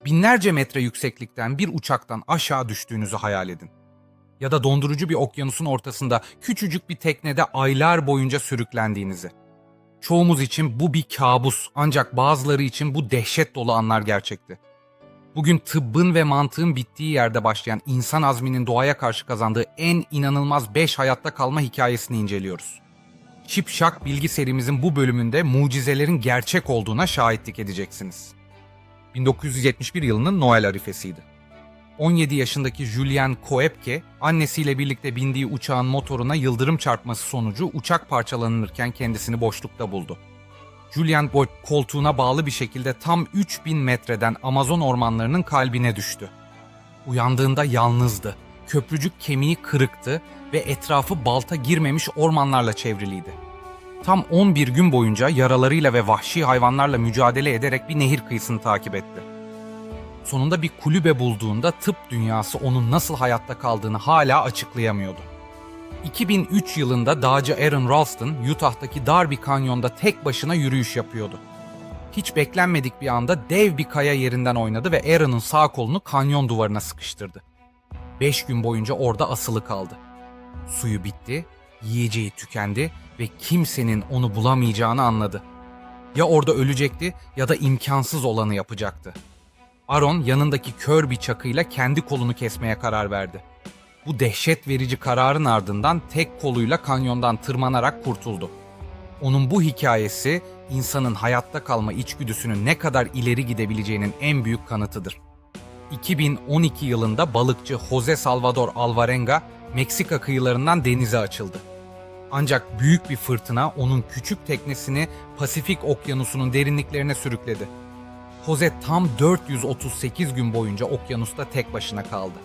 Binlerce metre yükseklikten bir uçaktan aşağı düştüğünüzü hayal edin. Ya da dondurucu bir okyanusun ortasında küçücük bir teknede aylar boyunca sürüklendiğinizi. Çoğumuz için bu bir kabus, ancak bazıları için bu dehşet dolu anlar gerçekti. Bugün tıbbın ve mantığın bittiği yerde başlayan insan azminin doğaya karşı kazandığı en inanılmaz 5 hayatta kalma hikayesini inceliyoruz. Şipşak bilgi serimizin bu bölümünde mucizelerin gerçek olduğuna şahitlik edeceksiniz. 1971 yılının Noel arifesiydi. 17 yaşındaki Julien Koepke, annesiyle birlikte bindiği uçağın motoruna yıldırım çarpması sonucu uçak parçalanırken kendisini boşlukta buldu. Julien koltuğuna bağlı bir şekilde tam 3000 metreden Amazon ormanlarının kalbine düştü. Uyandığında yalnızdı. Köprücük kemiği kırıktı ve etrafı balta girmemiş ormanlarla çevriliydi. Tam 11 gün boyunca yaralarıyla ve vahşi hayvanlarla mücadele ederek bir nehir kıyısını takip etti. Sonunda bir kulübe bulduğunda tıp dünyası onun nasıl hayatta kaldığını hala açıklayamıyordu. 2003 yılında dağcı Aaron Ralston, Utah'taki dar bir kanyonda tek başına yürüyüş yapıyordu. Hiç beklenmedik bir anda dev bir kaya yerinden oynadı ve Aaron'un sağ kolunu kanyon duvarına sıkıştırdı. 5 gün boyunca orada asılı kaldı. Suyu bitti, yiyeceği tükendi ve kimsenin onu bulamayacağını anladı. Ya orada ölecekti ya da imkansız olanı yapacaktı. Aaron yanındaki kör bir çakıyla kendi kolunu kesmeye karar verdi. Bu dehşet verici kararın ardından tek koluyla kanyondan tırmanarak kurtuldu. Onun bu hikayesi insanın hayatta kalma içgüdüsünün ne kadar ileri gidebileceğinin en büyük kanıtıdır. 2012 yılında balıkçı Jose Salvador Alvarenga Meksika kıyılarından denize açıldı. Ancak büyük bir fırtına onun küçük teknesini Pasifik Okyanusu'nun derinliklerine sürükledi. Jose tam 438 gün boyunca okyanusta tek başına kaldı.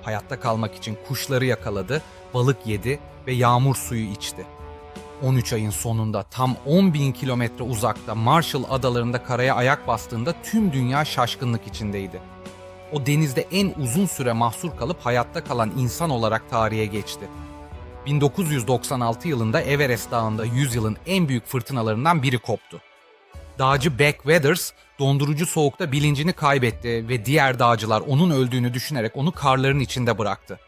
Hayatta kalmak için kuşları yakaladı, balık yedi ve yağmur suyu içti. 13 ayın sonunda tam 10.000 kilometre uzakta Marshall Adaları'nda karaya ayak bastığında tüm dünya şaşkınlık içindeydi. O denizde en uzun süre mahsur kalıp hayatta kalan insan olarak tarihe geçti. 1996 yılında Everest Dağı'nda yüzyılın en büyük fırtınalarından biri koptu. Dağcı Beck Weathers dondurucu soğukta bilincini kaybetti ve diğer dağcılar onun öldüğünü düşünerek onu karların içinde bıraktı.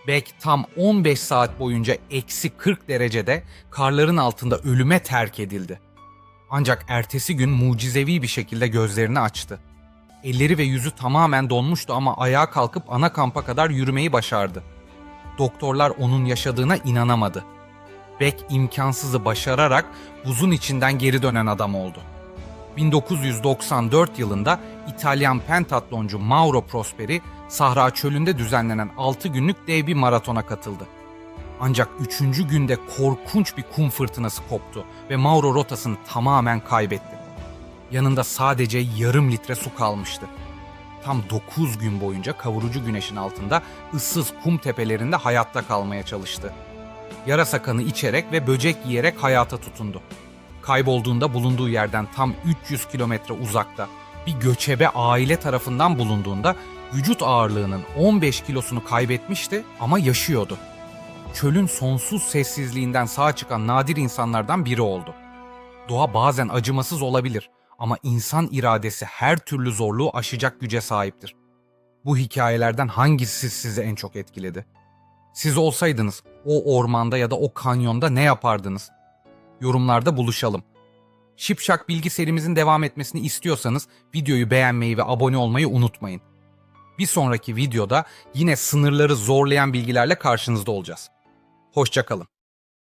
Beck tam 15 saat boyunca eksi 40 derecede karların altında ölüme terk edildi. Ancak ertesi gün mucizevi bir şekilde gözlerini açtı. Elleri ve yüzü tamamen donmuştu ama ayağa kalkıp ana kampa kadar yürümeyi başardı. Doktorlar onun yaşadığına inanamadı. Beck imkansızı başararak buzun içinden geri dönen adam oldu. 1994 yılında İtalyan pentatloncu Mauro Prosperi, Sahra Çölü'nde düzenlenen 6 günlük dev bir maratona katıldı. Ancak 3. günde korkunç bir kum fırtınası koptu ve Mauro rotasını tamamen kaybetti. Yanında sadece yarım litre su kalmıştı. Tam 9 gün boyunca kavurucu güneşin altında ıssız kum tepelerinde hayatta kalmaya çalıştı. Yarasa kanı içerek ve böcek yiyerek hayata tutundu. Kaybolduğunda bulunduğu yerden tam 300 kilometre uzakta bir göçebe aile tarafından bulunduğunda vücut ağırlığının 15 kilosunu kaybetmişti ama yaşıyordu. Çölün sonsuz sessizliğinden sağ çıkan nadir insanlardan biri oldu. Doğa bazen acımasız olabilir ama insan iradesi her türlü zorluğu aşacak güce sahiptir. Bu hikayelerden hangisi sizi en çok etkiledi? Siz olsaydınız o ormanda ya da o kanyonda ne yapardınız? Yorumlarda buluşalım. Şipşak bilgi serimizin devam etmesini istiyorsanız videoyu beğenmeyi ve abone olmayı unutmayın. Bir sonraki videoda yine sınırları zorlayan bilgilerle karşınızda olacağız. Hoşça kalın.